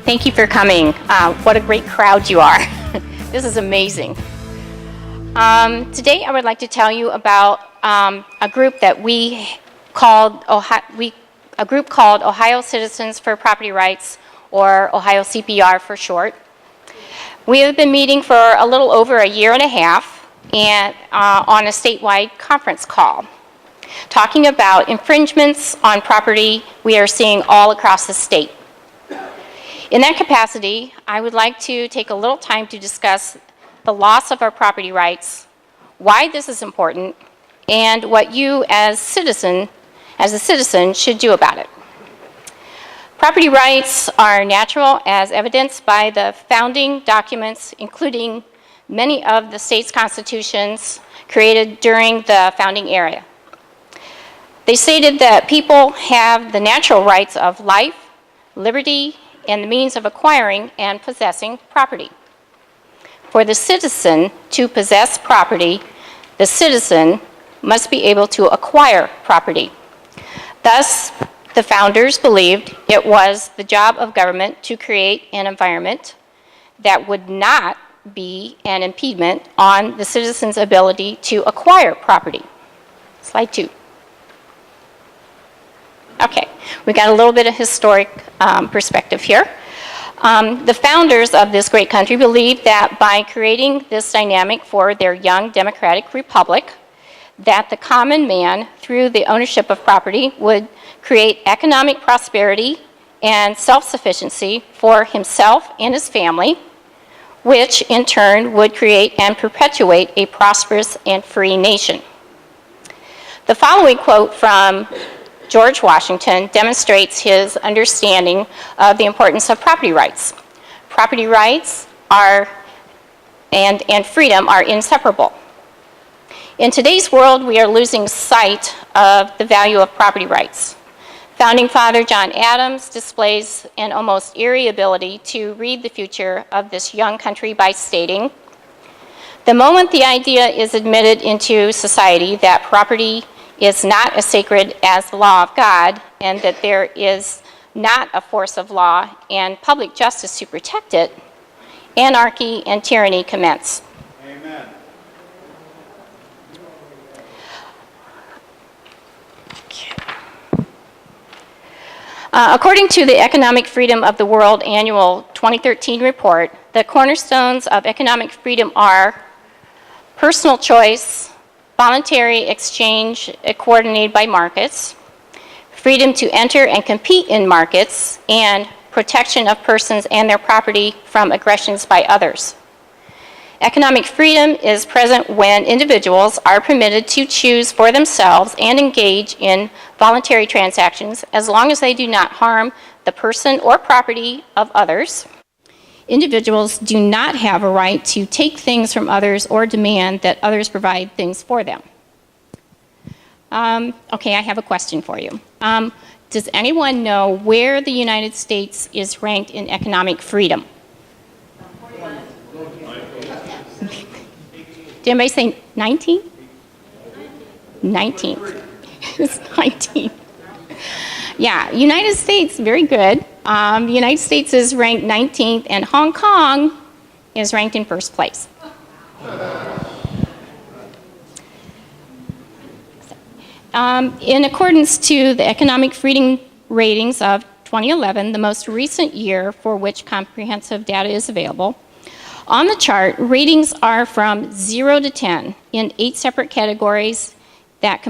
Thank you for coming. What a great crowd you are. This is amazing. Today I would like to tell you about a group that we called Ohio Citizens for Property Rights, or Ohio CPR for short. We have been meeting for a little over a year and a half and on a statewide conference call, talking about infringements on property we are seeing all across the state. In that capacity, I would like to take a little time to discuss the loss of our property rights, why this is important, and what you as a citizen should do about it. Property rights are natural as evidenced by the founding documents, including many of the state's constitutions created during the founding era. They stated that people have the natural rights of life, liberty, and the means of acquiring and possessing property. For the citizen to possess property, the citizen must be able to acquire property. Thus, the founders believed it was the job of government to create an environment that would not be an impediment on the citizen's ability to acquire property. Slide 2. Okay, we got a little bit of historic perspective here. The founders of this great country believed that by creating this dynamic for their young democratic republic, that the common man, through the ownership of property, would create economic prosperity and self-sufficiency for himself and his family, which in turn would create and perpetuate a prosperous and free nation. The following quote from George Washington demonstrates his understanding of the importance of property rights. Property rights and freedom are inseparable. In today's world, we are losing sight of the value of property rights. Founding Father John Adams displays an almost eerie ability to read the future of this young country by stating, "The moment the idea is admitted into society that property is not as sacred as the law of God, and that there is not a force of law and public justice to protect it, anarchy and tyranny commence." Amen. According to the Economic Freedom of the World Annual 2013 report, the cornerstones of economic freedom are personal choice, voluntary exchange coordinated by markets, freedom to enter and compete in markets, and protection of persons and their property from aggressions by others. Economic freedom is present when individuals are permitted to choose for themselves and engage in voluntary transactions as long as they do not harm the person or property of others. Individuals do not have a right to take things from others or demand that others provide things for them. Okay, I have a question for you. Does anyone know where the United States is ranked in economic freedom? Did anybody say 19? 19th. It's 19. Yeah, United States, very good. The United States is ranked 19th, and Hong Kong is ranked in first place. In accordance to the Economic Freedom Ratings of 2011, the most recent year for which comprehensive data is available, on the chart, ratings are from 0 to 10 in 8 separate categories that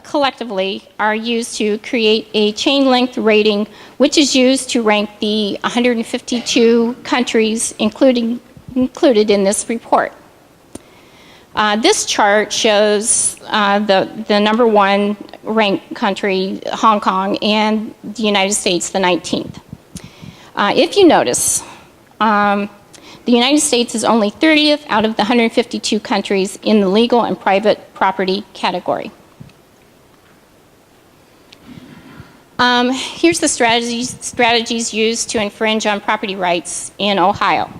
collectively are used to create a chain length rating, which is used to rank the 152 countries included in this report. This chart shows the number 1 ranked country, Hong Kong, and the United States, the 19th. If you notice, the United States is only 30th out of the 152 countries in the legal and private property category. Here's the strategies used to infringe on property rights in Ohio.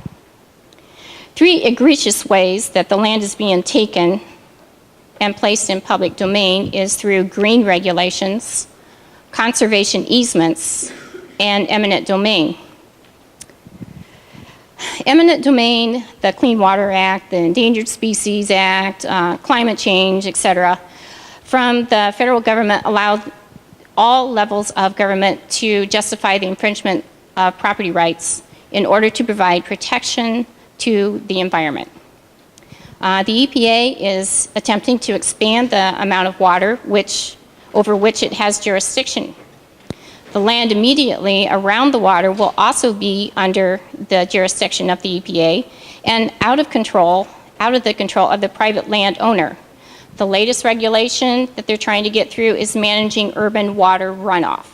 3 egregious ways that the land is being taken and placed in public domain is through green regulations, conservation easements, and eminent domain. Eminent domain, the Clean Water Act, the Endangered Species Act, climate change, etc., from the federal government allowed all levels of government to justify the infringement of property rights in order to provide protection to the environment. The EPA is attempting to expand the amount of water over which it has jurisdiction. The land immediately around the water will also be under the jurisdiction of the EPA and out of the control of the private landowner. The latest regulation that they're trying to get through is managing urban water runoff.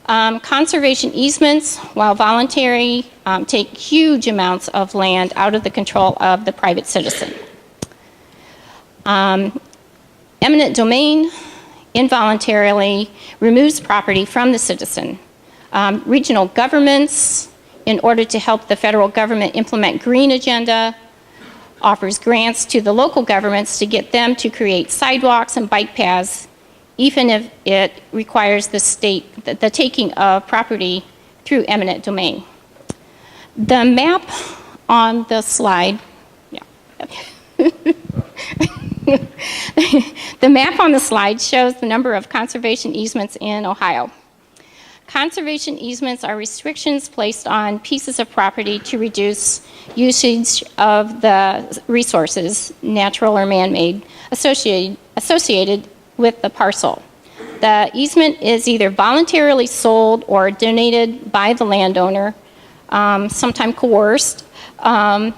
Conservation easements, while voluntary, take huge amounts of land out of the control of the private citizen. Eminent domain involuntarily removes property from the citizen. Regional governments, in order to help the federal government implement green agenda, offers grants to the local governments to get them to create sidewalks and bike paths, even if it requires the taking of property through eminent domain. The map on the slide, the map on the slide shows the number of conservation easements in Ohio. Conservation easements are restrictions placed on pieces of property to reduce usage of the resources, natural or man-made, associated with the parcel. The easement is either voluntarily sold or donated by the landowner, sometimes coerced, and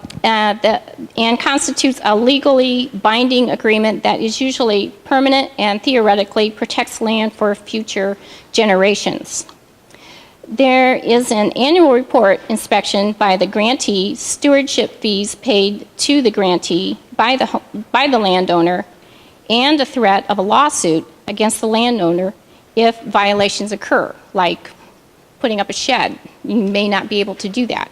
constitutes a legally binding agreement that is usually permanent and theoretically protects land for future generations. There is an annual report inspection by the grantee, stewardship fees paid to the grantee by the landowner, and a threat of a lawsuit against the landowner if violations occur, like putting up a shed. You may not be able to do that.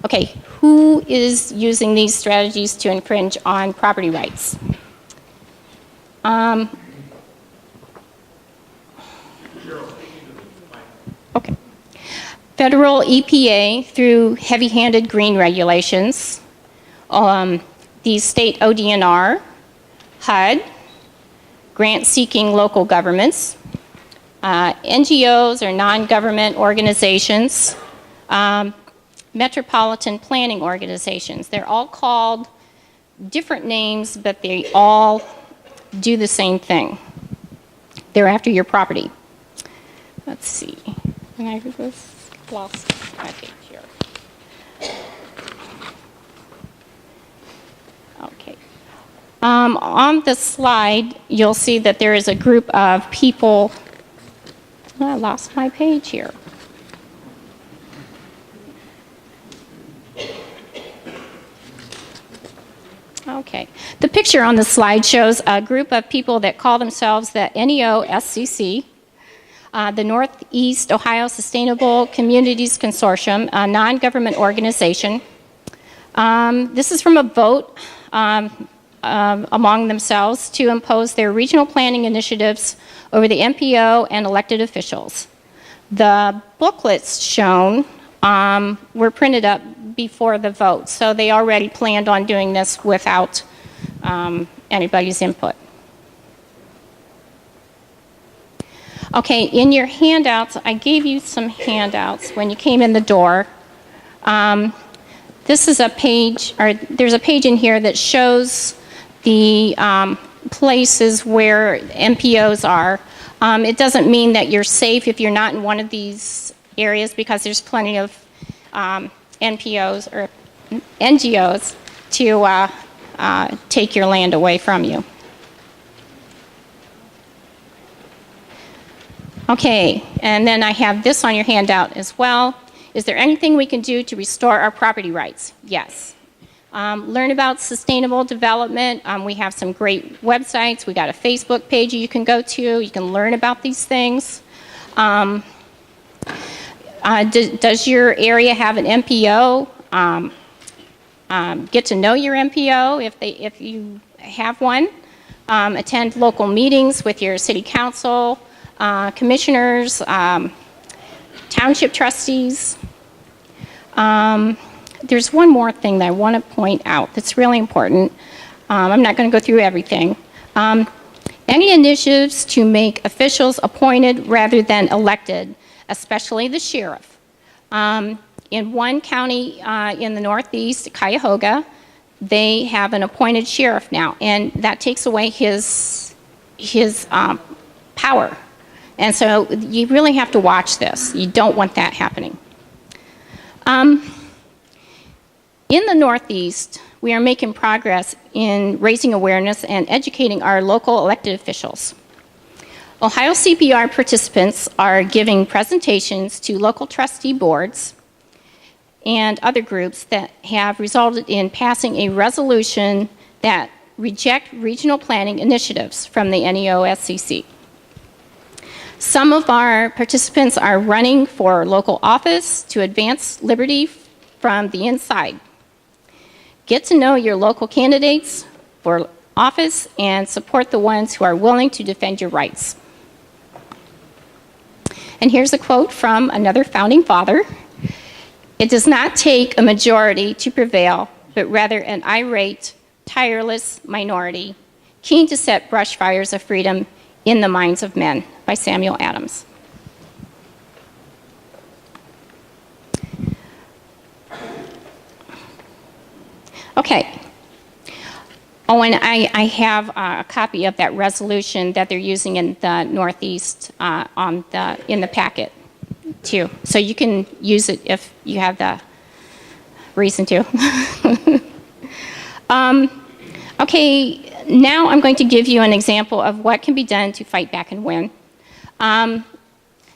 Okay, who is using these strategies to infringe on property rights? Okay. Federal EPA through heavy-handed green regulations, the state ODNR, HUD, grant-seeking local governments, NGOs or non-government organizations, metropolitan planning organizations. They're all called different names, but they all do the same thing. They're after your property. Let's see. And I just lost my page here. Okay. On the slide, you'll see that there is a group of people. I lost my page here. Okay. The picture on the slide shows a group of people that call themselves the NEOSCC, the Northeast Ohio Sustainable Communities Consortium, a non-government organization. This is from a vote among themselves to impose their regional planning initiatives over the MPO and elected officials. The booklets shown were printed up before the vote, so they already planned on doing this without anybody's input. Okay, in your handouts, I gave you some handouts when you came in the door. This is a page, or there's a page in here that shows the places where MPOs are. It doesn't mean that you're safe if you're not in one of these areas, because there's plenty of NPOs or NGOs to take your land away from you. Okay, and then I have this on your handout as well. Is there anything we can do to restore our property rights? Yes. Learn about sustainable development. We have some great websites. We got a Facebook page you can go to. You can learn about these things. Does your area have an MPO? Get to know your MPO if you have one. attend local meetings with your city council, commissioners, township trustees. There's one more thing that I want to point out that's really important. I'm not going to go through everything. Any initiatives to make officials appointed rather than elected, especially the sheriff. In one county in the Northeast, Cuyahoga, they have an appointed sheriff now, and that takes away his power. And so you really have to watch this. You don't want that happening. In the Northeast, we are making progress in raising awareness and educating our local elected officials. Ohio CPR participants are giving presentations to local trustee boards and other groups that have resulted in passing a resolution that reject regional planning initiatives from the NEOSCC. Some of our participants are running for local office to advance liberty from the inside. Get to know your local candidates for office and support the ones who are willing to defend your rights. And here's a quote from another founding father. It does not take a majority to prevail, but rather an irate, tireless minority, keen to set brush fires of freedom in the minds of men, by Samuel Adams. Okay. Oh, and I have a copy of that resolution that they're using in the Northeast in the packet, too. So you can use it if you have the reason to. Okay, now I'm going to give you an example of what can be done to fight back and win.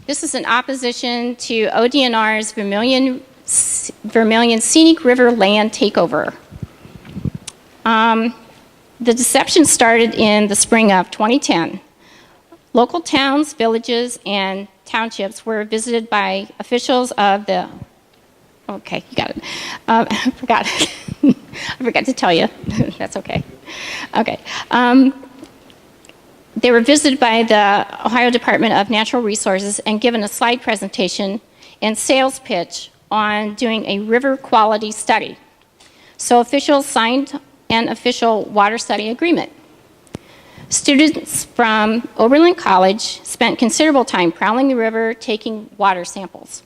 This is in opposition to ODNR's Vermilion Scenic River Land Takeover. The deception started in the spring of 2010. Local towns, villages, and townships were visited by officials of the... Okay, you got it. I forgot. I forgot to tell you. That's okay. Okay. They were visited by the Ohio Department of Natural Resources and given a slide presentation and sales pitch on doing a river quality study. So officials signed an official water study agreement. Students from Oberlin College spent considerable time prowling the river, taking water samples.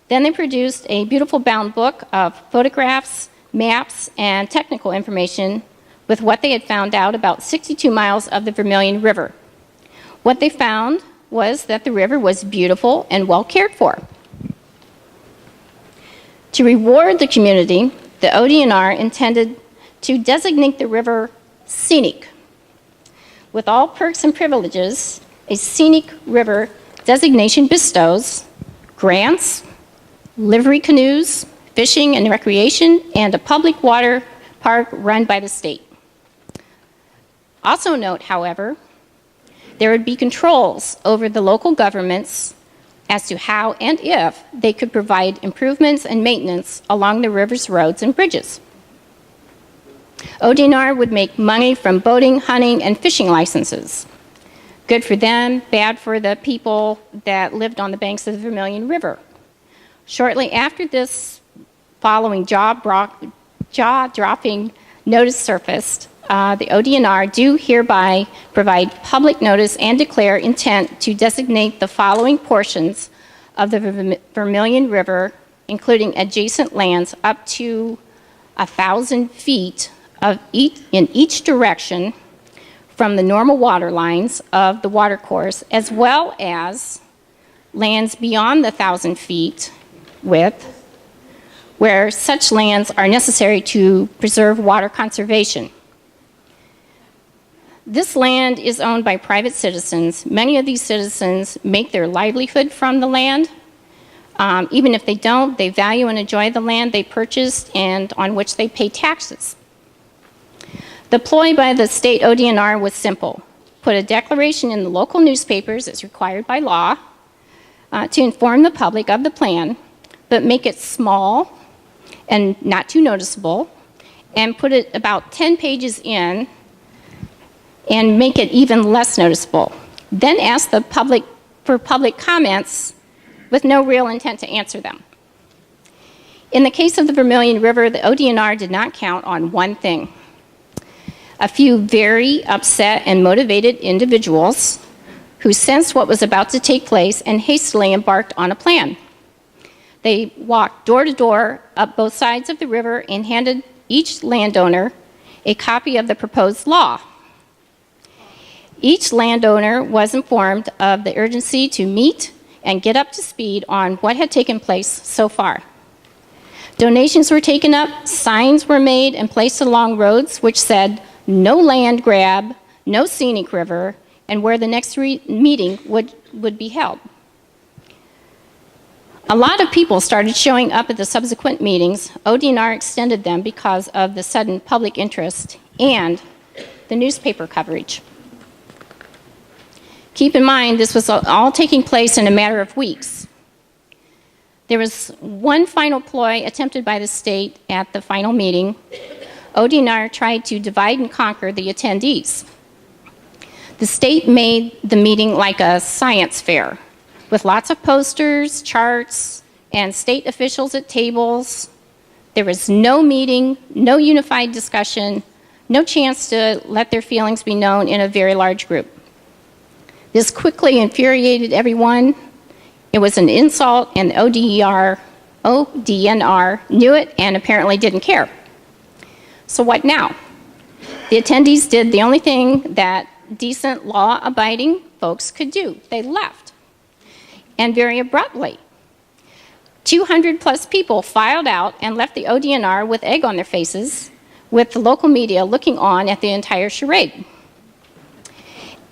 Then they produced a beautiful bound book of photographs, maps, and technical information with what they had found out about 62 miles of the Vermilion River. What they found was that the river was beautiful and well cared for. To reward the community, the ODNR intended to designate the river scenic. With all perks and privileges, a scenic river designation bestows grants, livery canoes, fishing and recreation, and a public water park run by the state. Also note, however, there would be controls over the local governments as to how and if they could provide improvements and maintenance along the river's roads and bridges. ODNR would make money from boating, hunting, and fishing licenses. Good for them, bad for the people that lived on the banks of the Vermilion River. Shortly after this following jaw-dropping notice surfaced, the ODNR do hereby provide public notice and declare intent to designate the following portions of the Vermilion River, including adjacent lands up to 1,000 feet in each direction from the normal water lines of the watercourse, as well as lands beyond the 1,000 feet width, where such lands are necessary to preserve water conservation. This land is owned by private citizens. Many of these citizens make their livelihood from the land. Even if they don't, they value and enjoy the land they purchased and on which they pay taxes. The ploy by the state ODNR was simple. Put a declaration in the local newspapers as required by law to inform the public of the plan, but make it small and not too noticeable, and put it about 10 pages in and make it even less noticeable. Then ask the public for public comments with no real intent to answer them. In the case of the Vermilion River, the ODNR did not count on one thing: a few very upset and motivated individuals who sensed what was about to take place and hastily embarked on a plan. They walked door to door up both sides of the river and handed each landowner a copy of the proposed law. Each landowner was informed of the urgency to meet and get up to speed on what had taken place so far. Donations were taken up, signs were made and placed along roads which said, "No land grab, no scenic river," and where the next meeting would be held. A lot of people started showing up at the subsequent meetings. ODNR extended them because of the sudden public interest and the newspaper coverage. Keep in mind, this was all taking place in a matter of weeks. There was one final ploy attempted by the state at the final meeting. ODNR tried to divide and conquer the attendees. The state made the meeting like a science fair, with lots of posters, charts, and state officials at tables. There was no meeting, no unified discussion, no chance to let their feelings be known in a very large group. This quickly infuriated everyone. It was an insult, and ODNR knew it and apparently didn't care. So what now? The attendees did the only thing that decent, law-abiding folks could do. They left, and very abruptly. 200 plus people filed out and left the ODNR with egg on their faces, with the local media looking on at the entire charade.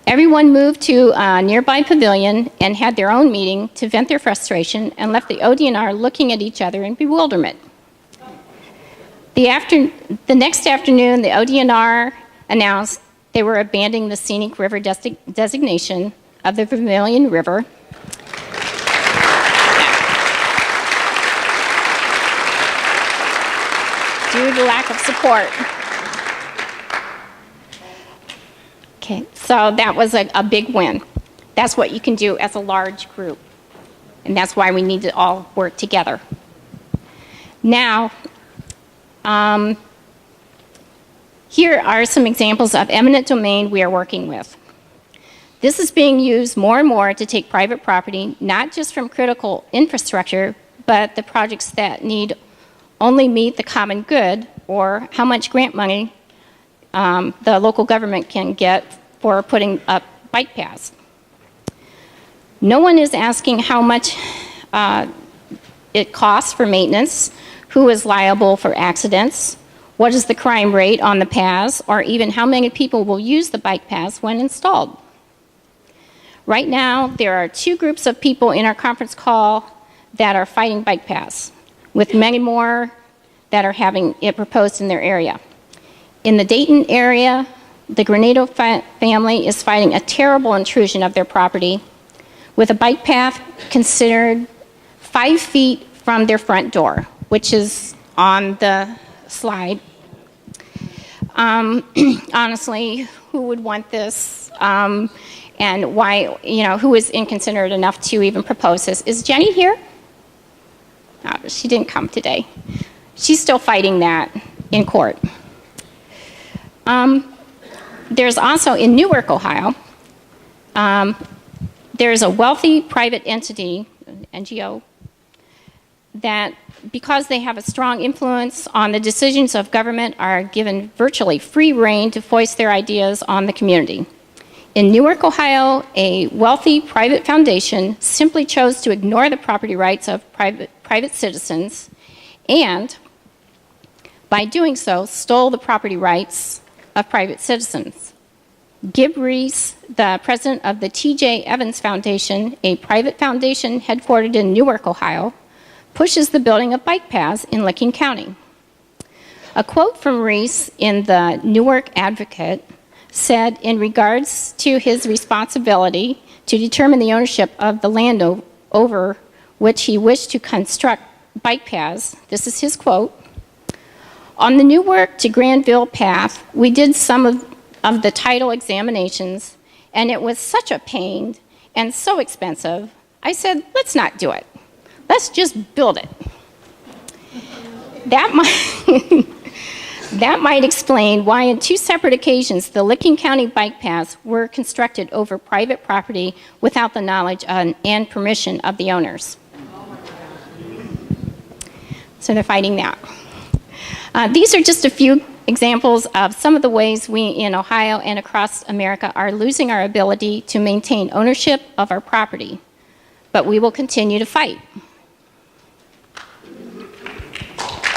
Everyone moved to a nearby pavilion and had their own meeting to vent their frustration, and left the ODNR looking at each other in bewilderment. The next afternoon, the ODNR announced they were abandoning the scenic river designation of the Vermilion River. Due to lack of support. Okay, so that was a big win. That's what you can do as a large group. And that's why we need to all work together. Now, here are some examples of eminent domain we are working with. This is being used more and more to take private property, not just from critical infrastructure, but the projects that need only meet the common good, or how much grant money the local government can get for putting up bike paths. No one is asking how much it costs for maintenance, who is liable for accidents, what is the crime rate on the paths, or even how many people will use the bike paths when installed. Right now, there are two groups of people in our conference call that are fighting bike paths, with many more that are having it proposed in their area. In the Dayton area, the Granado family is fighting a terrible intrusion of their property, with a bike path considered 5 feet from their front door, which is on the slide. Honestly, who would want this? And why, who is inconsiderate enough to even propose this? Is Jenny here? Oh, she didn't come today. She's still fighting that in court. There's also, in Newark, Ohio, there's a wealthy private entity, NGO, that, because they have a strong influence on the decisions of government, are given virtually free rein to voice their ideas on the community. In Newark, Ohio, a wealthy private foundation simply chose to ignore the property rights of private citizens, and by doing so, stole the property rights of private citizens. Gib Reese, the president of the T.J. Evans Foundation, a private foundation headquartered in Newark, Ohio, pushes the building of bike paths in Licking County. A quote from Reese in the Newark Advocate said, in regards to his responsibility to determine the ownership of the land over which he wished to construct bike paths, this is his quote: "On the Newark to Granville path, we did some of of the title examinations, and it was such a pain and so expensive, I said, let's not do it. Let's just build it. That might explain why on 2 separate occasions the Licking County bike paths were constructed over private property without the knowledge and permission of the owners. So they're fighting that. These are just a few examples of some of the ways we in Ohio and across America are losing our ability to maintain ownership of our property. But we will continue to fight.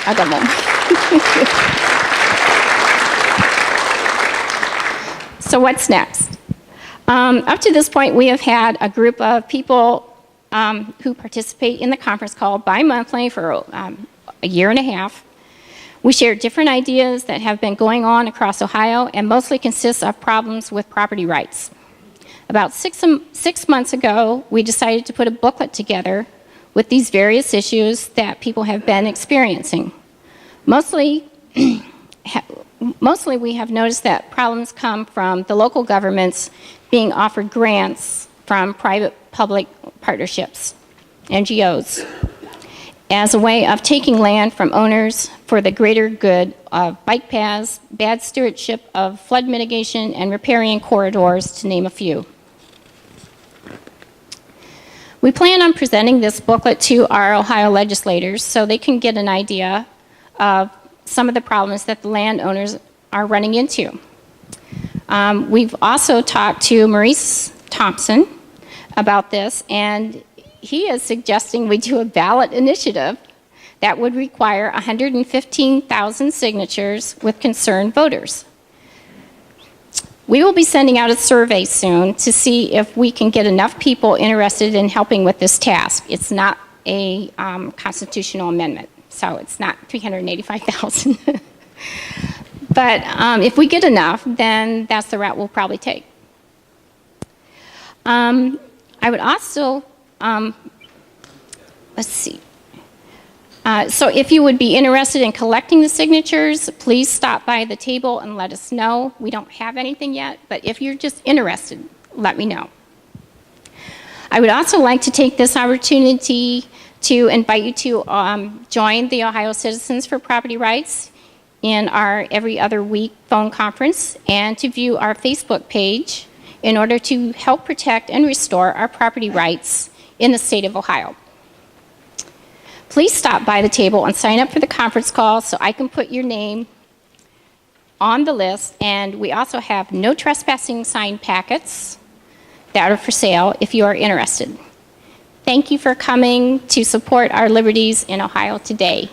I got one. So what's next? Up to this point, we have had a group of people who participate in the conference call bi-monthly for a year and a half. We share different ideas that have been going on across Ohio and mostly consists of problems with property rights. About 6 months ago, we decided to put a booklet together with these various issues that people have been experiencing. Mostly we have noticed that problems come from the local governments being offered grants from private-public partnerships, NGOs, as a way of taking land from owners for the greater good of bike paths, bad stewardship of flood mitigation, and riparian corridors, to name a few. We plan on presenting this booklet to our Ohio legislators so they can get an idea of some of the problems that the landowners are running into. We've also talked to Maurice Thompson about this, and he is suggesting we do a ballot initiative that would require 115,000 signatures with concerned voters. We will be sending out a survey soon to see if we can get enough people interested in helping with this task. It's not a constitutional amendment, so it's not 385,000. But if we get enough, then that's the route we'll probably take. I would also, let's see. So if you would be interested in collecting the signatures, please stop by the table and let us know. We don't have anything yet, but if you're just interested, let me know. I would also like to take this opportunity to invite you to join the Ohio Citizens for Property Rights in our every other week phone conference and to view our Facebook page in order to help protect and restore our property rights in the state of Ohio. Please stop by the table and sign up for the conference call so I can put your name on the list. And we also have no trespassing sign packets that are for sale if you are interested. Thank you for coming to support our liberties in Ohio today.